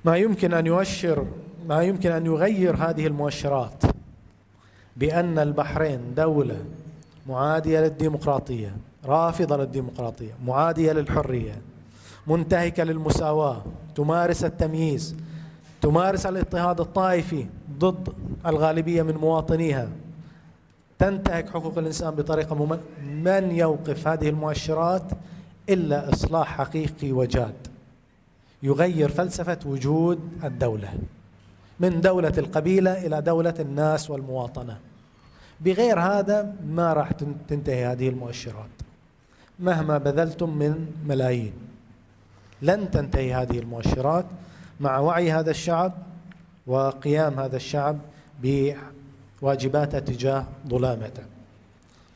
ما يمكن أن يغير هذه المؤشرات بأن البحرين دولة معادية للديمقراطية، رافضة للديمقراطية، معادية للحرية، منتهكة للمساواة، تمارس التمييز، تمارس الاضطهاد الطائفي ضد الغالبية من مواطنيها، تنتهك حقوق الإنسان بطريقة من يوقف هذه المؤشرات إلا إصلاح حقيقي وجاد يغير فلسفة وجود الدولة من دولة القبيلة إلى دولة الناس والمواطنة. بغير هذا ما راح تنتهي هذه المؤشرات، مهما بذلتم من ملايين لن تنتهي هذه المؤشرات مع وعي هذا الشعب وقيام هذا الشعب بواجباته تجاه ظلامته.